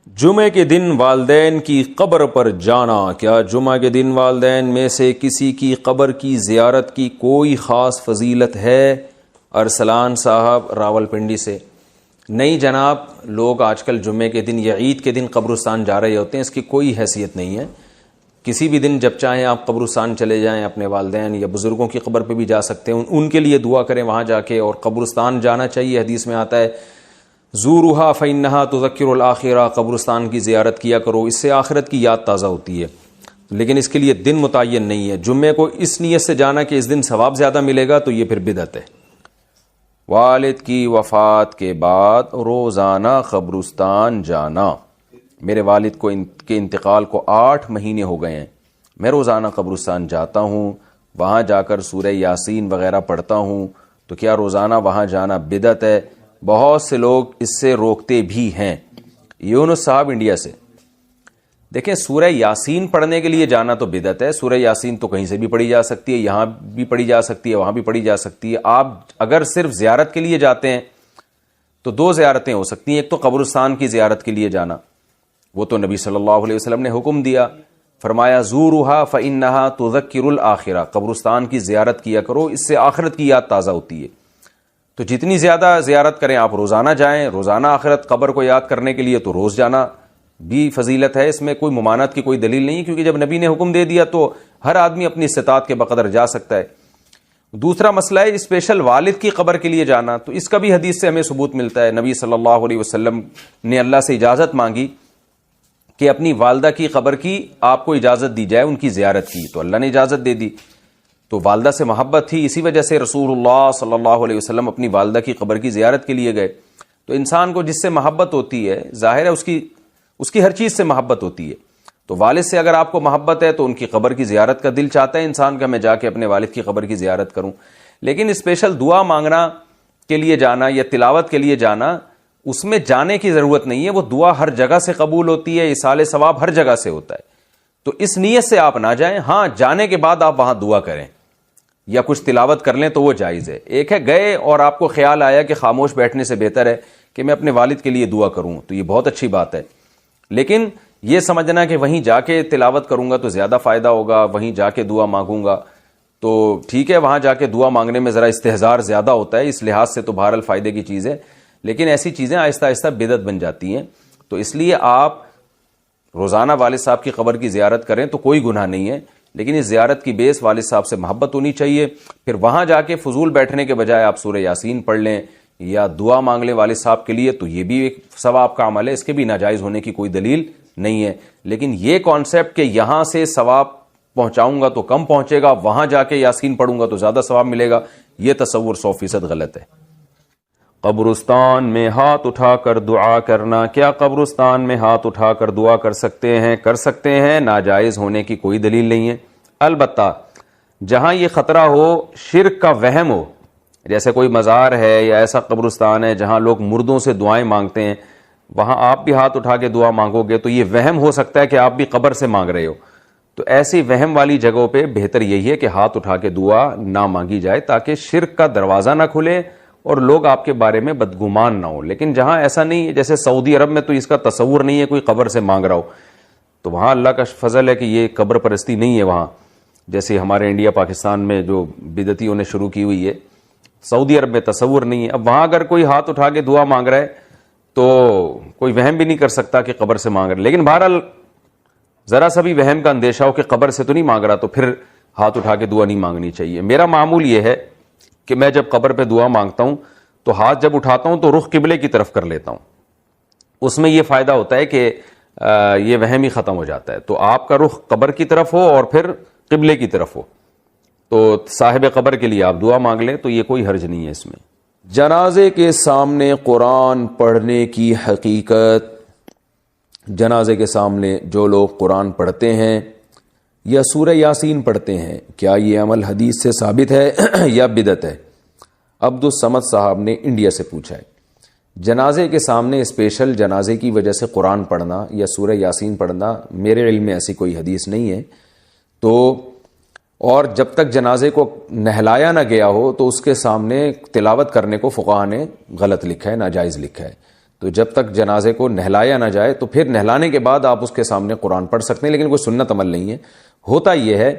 جمعے کے دن والدین کی قبر پر جانا، کیا جمعہ کے دن والدین میں سے کسی کی قبر کی زیارت کی کوئی خاص فضیلت ہے؟ ارسلان صاحب راولپنڈی سے۔ نہیں جناب، لوگ آج کل جمعے کے دن یا عید کے دن قبرستان جا رہے ہوتے ہیں، اس کی کوئی حیثیت نہیں ہے۔ کسی بھی دن جب چاہیں آپ قبرستان چلے جائیں، اپنے والدین یا بزرگوں کی قبر پہ بھی جا سکتے ہیں، ان کے لیے دعا کریں وہاں جا کے، اور قبرستان جانا چاہیے۔ حدیث میں آتا ہے زورھا فإنھا تذکر الآخرہ، قبرستان کی زیارت کیا کرو، اس سے آخرت کی یاد تازہ ہوتی ہے۔ لیکن اس کے لیے دن متعین نہیں ہے۔ جمعے کو اس نیت سے جانا کہ اس دن ثواب زیادہ ملے گا تو یہ پھر بدعت ہے۔ والد کی وفات کے بعد روزانہ قبرستان جانا۔ میرے والد کو کے انتقال کو 8 مہینے ہو گئے ہیں، میں روزانہ قبرستان جاتا ہوں، وہاں جا کر سورہ یاسین وغیرہ پڑھتا ہوں، تو کیا روزانہ وہاں جانا بدعت ہے؟ بہت سے لوگ اس سے روکتے بھی ہیں۔ یونس صاحب انڈیا سے۔ دیکھیں، سورہ یاسین پڑھنے کے لیے جانا تو بدعت ہے۔ سورہ یاسین تو کہیں سے بھی پڑھی جا سکتی ہے، یہاں بھی پڑھی جا سکتی ہے، وہاں بھی پڑھی جا سکتی ہے۔ آپ اگر صرف زیارت کے لیے جاتے ہیں تو 2 زیارتیں ہو سکتی ہیں۔ ایک تو قبرستان کی زیارت کے لیے جانا، وہ تو نبی صلی اللہ علیہ وسلم نے حکم دیا، فرمایا زورھا فإنھا تذکر الآخرہ، قبرستان کی زیارت کیا کرو، اس سے آخرت کی یاد تازہ ہوتی ہے۔ تو جتنی زیادہ زیارت کریں آپ، روزانہ جائیں، روزانہ آخرت قبر کو یاد کرنے کے لیے تو روز جانا بھی فضیلت ہے، اس میں کوئی ممانعت کی کوئی دلیل نہیں، کیونکہ جب نبی نے حکم دے دیا تو ہر آدمی اپنی استطاعت کے بقدر جا سکتا ہے۔ دوسرا مسئلہ ہے اسپیشل والد کی قبر کے لیے جانا، تو اس کا بھی حدیث سے ہمیں ثبوت ملتا ہے۔ نبی صلی اللہ علیہ وسلم نے اللہ سے اجازت مانگی کہ اپنی والدہ کی قبر کی آپ کو اجازت دی جائے، ان کی زیارت کی، تو اللہ نے اجازت دے دی۔ تو والدہ سے محبت تھی، اسی وجہ سے رسول اللہ صلی اللہ علیہ وسلم اپنی والدہ کی قبر کی زیارت کے لیے گئے۔ تو انسان کو جس سے محبت ہوتی ہے، ظاہر ہے اس کی ہر چیز سے محبت ہوتی ہے۔ تو والد سے اگر آپ کو محبت ہے تو ان کی قبر کی زیارت کا دل چاہتا ہے انسان کا، میں جا کے اپنے والد کی قبر کی زیارت کروں۔ لیکن اسپیشل دعا مانگنا کے لیے جانا یا تلاوت کے لیے جانا، اس میں جانے کی ضرورت نہیں ہے، وہ دعا ہر جگہ سے قبول ہوتی ہے، ایصال ثواب ہر جگہ سے ہوتا ہے۔ تو اس نیت سے آپ نہ جائیں، ہاں جانے کے بعد آپ وہاں دعا کریں یا کچھ تلاوت کر لیں تو وہ جائز ہے۔ ایک ہے گئے اور آپ کو خیال آیا کہ خاموش بیٹھنے سے بہتر ہے کہ میں اپنے والد کے لیے دعا کروں، تو یہ بہت اچھی بات ہے۔ لیکن یہ سمجھنا کہ وہیں جا کے تلاوت کروں گا تو زیادہ فائدہ ہوگا، وہیں جا کے دعا مانگوں گا، تو ٹھیک ہے، وہاں جا کے دعا مانگنے میں ذرا استحضار زیادہ ہوتا ہے، اس لحاظ سے تو بہرحال فائدے کی چیز ہے، لیکن ایسی چیزیں آہستہ آہستہ بدعت بن جاتی ہیں۔ تو اس لیے آپ روزانہ والد صاحب کی قبر کی زیارت کریں تو کوئی گناہ نہیں ہے، لیکن اس زیارت کی بیس والد صاحب سے محبت ہونی چاہیے۔ پھر وہاں جا کے فضول بیٹھنے کے بجائے آپ سورہ یاسین پڑھ لیں یا دعا مانگ لیں والد صاحب کے لیے، تو یہ بھی ایک ثواب کا عمل ہے، اس کے بھی ناجائز ہونے کی کوئی دلیل نہیں ہے۔ لیکن یہ کانسیپٹ کہ یہاں سے ثواب پہنچاؤں گا تو کم پہنچے گا، وہاں جا کے یاسین پڑھوں گا تو زیادہ ثواب ملے گا، یہ تصور 100% غلط ہے۔ قبرستان میں ہاتھ اٹھا کر دعا کرنا، کیا قبرستان میں ہاتھ اٹھا کر دعا کر سکتے ہیں؟ کر سکتے ہیں، ناجائز ہونے کی کوئی دلیل نہیں ہے۔ البتہ جہاں یہ خطرہ ہو، شرک کا وہم ہو، جیسے کوئی مزار ہے یا ایسا قبرستان ہے جہاں لوگ مردوں سے دعائیں مانگتے ہیں، وہاں آپ بھی ہاتھ اٹھا کے دعا مانگو گے تو یہ وہم ہو سکتا ہے کہ آپ بھی قبر سے مانگ رہے ہو۔ تو ایسی وہم والی جگہوں پہ بہتر یہی ہے کہ ہاتھ اٹھا کے دعا نہ مانگی جائے، تاکہ شرک کا دروازہ نہ کھلے اور لوگ آپ کے بارے میں بدگمان نہ ہو۔ لیکن جہاں ایسا نہیں ہے، جیسے سعودی عرب میں تو اس کا تصور نہیں ہے کوئی قبر سے مانگ رہا ہو، تو وہاں اللہ کا فضل ہے کہ یہ قبر پرستی نہیں ہے وہاں، جیسے ہمارے انڈیا پاکستان میں جو بدعتیوں نے شروع کی ہوئی ہے۔ سعودی عرب میں تصور نہیں ہے۔ اب وہاں اگر کوئی ہاتھ اٹھا کے دعا مانگ رہا ہے تو کوئی وہم بھی نہیں کر سکتا کہ قبر سے مانگ رہا ہے، لیکن بہرحال ذرا سا بھی وہم کا اندیشہ ہو کہ قبر سے تو نہیں مانگ رہا، تو پھر ہاتھ اٹھا کے دعا نہیں مانگنی چاہیے۔ میرا معمول یہ ہے کہ میں جب قبر پہ دعا مانگتا ہوں تو ہاتھ جب اٹھاتا ہوں تو رخ قبلے کی طرف کر لیتا ہوں، اس میں یہ فائدہ ہوتا ہے کہ یہ وہم ہی ختم ہو جاتا ہے۔ تو آپ کا رخ قبر کی طرف ہو اور پھر قبلے کی طرف ہو، تو صاحب قبر کے لیے آپ دعا مانگ لیں تو یہ کوئی حرج نہیں ہے اس میں۔ جنازے کے سامنے قرآن پڑھنے کی حقیقت۔ جنازے کے سامنے جو لوگ قرآن پڑھتے ہیں یا سورہ یاسین پڑھتے ہیں، کیا یہ عمل حدیث سے ثابت ہے یا بدعت ہے؟ عبد الصمد صاحب نے انڈیا سے پوچھا ہے۔ جنازے کے سامنے اسپیشل جنازے کی وجہ سے قرآن پڑھنا یا سورہ یاسین پڑھنا، میرے علم میں ایسی کوئی حدیث نہیں ہے۔ تو اور جب تک جنازے کو نہلایا نہ گیا ہو تو اس کے سامنے تلاوت کرنے کو فقہاء نے غلط لکھا ہے، ناجائز لکھا ہے۔ تو جب تک جنازے کو نہلایا نہ جائے تو پھر نہلانے کے بعد آپ اس کے سامنے قرآن پڑھ سکتے ہیں، لیکن کوئی سنت عمل نہیں ہے۔ ہوتا یہ ہے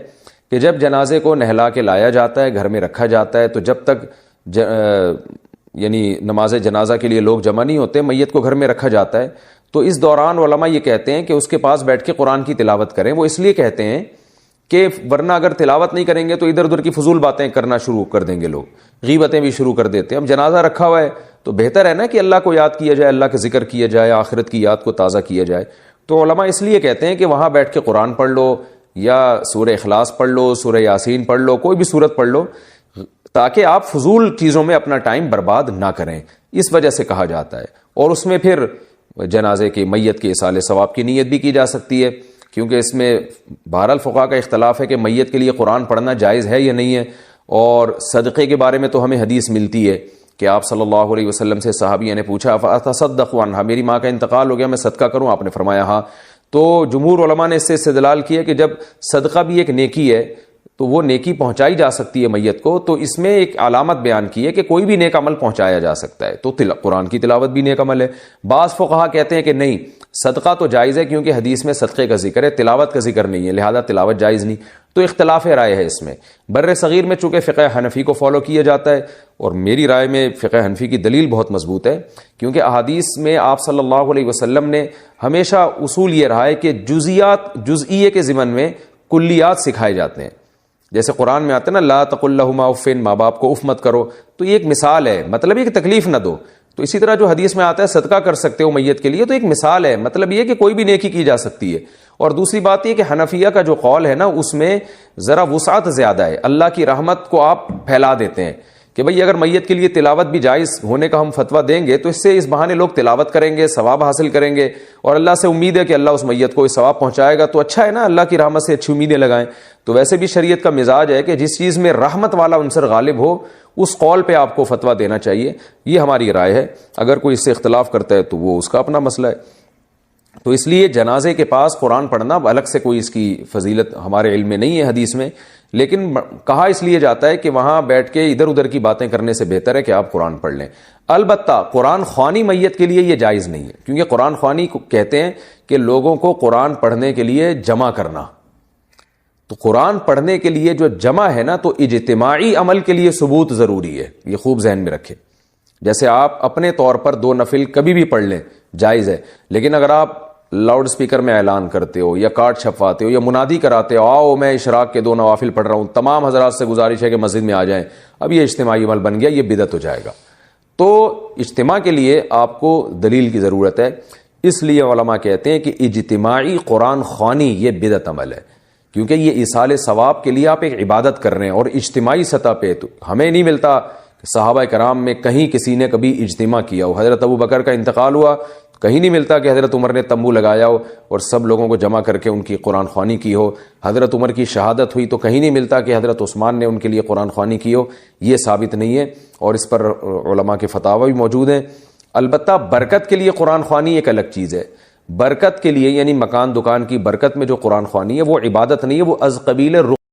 کہ جب جنازے کو نہلا کے لایا جاتا ہے، گھر میں رکھا جاتا ہے، تو جب تک یعنی نماز جنازہ کے لیے لوگ جمع نہیں ہوتے، میت کو گھر میں رکھا جاتا ہے، تو اس دوران علماء یہ کہتے ہیں کہ اس کے پاس بیٹھ کے قرآن کی تلاوت کریں۔ وہ اس لیے کہتے ہیں کہ ورنہ اگر تلاوت نہیں کریں گے تو ادھر ادھر کی فضول باتیں کرنا شروع کر دیں گے، لوگ غیبتیں بھی شروع کر دیتے ہیں۔ اب جنازہ رکھا ہوا ہے تو بہتر ہے نا کہ اللہ کو یاد کیا جائے، اللہ کا ذکر کیا جائے، آخرت کی یاد کو تازہ کیا جائے۔ تو علماء اس لیے کہتے ہیں کہ وہاں بیٹھ کے قرآن پڑھ لو، یا سورہ اخلاص پڑھ لو، سورہ یاسین پڑھ لو، کوئی بھی سورت پڑھ لو، تاکہ آپ فضول چیزوں میں اپنا ٹائم برباد نہ کریں، اس وجہ سے کہا جاتا ہے۔ اور اس میں پھر جنازے کی میت کے ایصال ثواب کی نیت بھی کی جا سکتی ہے، کیونکہ اس میں بہرحال فقہا کا اختلاف ہے کہ میت کے لیے قرآن پڑھنا جائز ہے یا نہیں ہے۔ اور صدقے کے بارے میں تو ہمیں حدیث ملتی ہے کہ آپ صلی اللہ علیہ وسلم سے صحابیہ نے پوچھا فاتصدق عنہا، میری ماں کا انتقال ہو گیا، میں صدقہ کروں؟ آپ نے فرمایا ہاں۔ تو جمہور علماء نے اس سے استدلال کیا کہ جب صدقہ بھی ایک نیکی ہے تو وہ نیکی پہنچائی جا سکتی ہے میت کو، تو اس میں ایک علامت بیان کی ہے کہ کوئی بھی نیک عمل پہنچایا جا سکتا ہے، تو قرآن کی تلاوت بھی نیک عمل ہے۔ بعض فقہا کہتے ہیں کہ نہیں، صدقہ تو جائز ہے کیونکہ حدیث میں صدقے کا ذکر ہے، تلاوت کا ذکر نہیں ہے، لہذا تلاوت جائز نہیں۔ تو اختلاف رائے ہے اس میں۔ بر صغیر میں چونکہ فقہ حنفی کو فالو کیا جاتا ہے، اور میری رائے میں فقہ حنفی کی دلیل بہت مضبوط ہے، کیونکہ احادیث میں آپ صلی اللہ علیہ وسلم نے ہمیشہ اصول یہ رہا ہے کہ جزئیے کے ضمن میں کلیات سکھائے جاتے ہیں۔ جیسے قرآن میں آتا ہے نا لا تقل لہما اف، ماں باپ کو اف مت کرو، تو یہ ایک مثال ہے، مطلب یہ کہ تکلیف نہ دو۔ تو اسی طرح جو حدیث میں آتا ہے صدقہ کر سکتے ہو میت کے لیے، تو ایک مثال ہے، مطلب یہ کہ کوئی بھی نیکی کی جا سکتی ہے۔ اور دوسری بات یہ کہ حنفیہ کا جو قول ہے نا، اس میں ذرا وسعت زیادہ ہے، اللہ کی رحمت کو آپ پھیلا دیتے ہیں کہ بھئی اگر میت کے لیے تلاوت بھی جائز ہونے کا ہم فتویٰ دیں گے تو اس سے اس بہانے لوگ تلاوت کریں گے، ثواب حاصل کریں گے، اور اللہ سے امید ہے کہ اللہ اس میت کو اس ثواب پہنچائے گا، تو اچھا ہے نا، اللہ کی رحمت سے اچھی امیدیں لگائیں۔ تو ویسے بھی شریعت کا مزاج ہے کہ جس چیز میں رحمت والا عنصر غالب ہو اس قول پہ آپ کو فتویٰ دینا چاہیے، یہ ہماری رائے ہے۔ اگر کوئی اس سے اختلاف کرتا ہے تو وہ اس کا اپنا مسئلہ ہے۔ تو اس لیے جنازے کے پاس قرآن پڑھنا الگ سے کوئی اس کی فضیلت ہمارے علم میں نہیں ہے حدیث میں، لیکن کہا اس لیے جاتا ہے کہ وہاں بیٹھ کے ادھر ادھر کی باتیں کرنے سے بہتر ہے کہ آپ قرآن پڑھ لیں۔ البتہ قرآن خوانی میت کے لیے یہ جائز نہیں ہے، کیونکہ قرآن خوانی کو کہتے ہیں کہ لوگوں کو قرآن پڑھنے کے لیے جمع کرنا۔ تو قرآن پڑھنے کے لیے جو جمع ہے نا، تو اجتماعی عمل کے لیے ثبوت ضروری ہے، یہ خوب ذہن میں رکھیں۔ جیسے آپ اپنے طور پر 2 نفل کبھی بھی پڑھ لیں، جائز ہے، لیکن اگر آپ لاؤڈ سپیکر میں اعلان کرتے ہو یا کارڈ چھپواتے ہو یا منادی کراتے ہو آؤ میں اشراق کے 2 نوافل پڑھ رہا ہوں، تمام حضرات سے گزارش ہے کہ مسجد میں آ جائیں، اب یہ اجتماعی عمل بن گیا، یہ بدعت ہو جائے گا۔ تو اجتماع کے لیے آپ کو دلیل کی ضرورت ہے، اس لیے علماء کہتے ہیں کہ اجتماعی قرآن خوانی یہ بدعت عمل ہے، کیونکہ یہ ایصال ثواب کے لیے آپ ایک عبادت کر رہے ہیں، اور اجتماعی سطح پہ تو ہمیں نہیں ملتا کہ صحابہ کرام میں کہیں کسی نے کبھی اجتماع کیا ہو۔ حضرت ابو بکر کا انتقال ہوا، کہیں نہیں ملتا کہ حضرت عمر نے تمبو لگایا ہو اور سب لوگوں کو جمع کر کے ان کی قرآن خوانی کی ہو۔ حضرت عمر کی شہادت ہوئی تو کہیں نہیں ملتا کہ حضرت عثمان نے ان کے لیے قرآن خوانی کی ہو، یہ ثابت نہیں ہے، اور اس پر علماء کے فتاوی بھی موجود ہیں۔ البتہ برکت کے لیے قرآن خوانی ایک الگ چیز ہے، برکت کے لیے یعنی مکان دکان کی برکت میں جو قرآن خوانی ہے وہ عبادت نہیں ہے، وہ از قبیل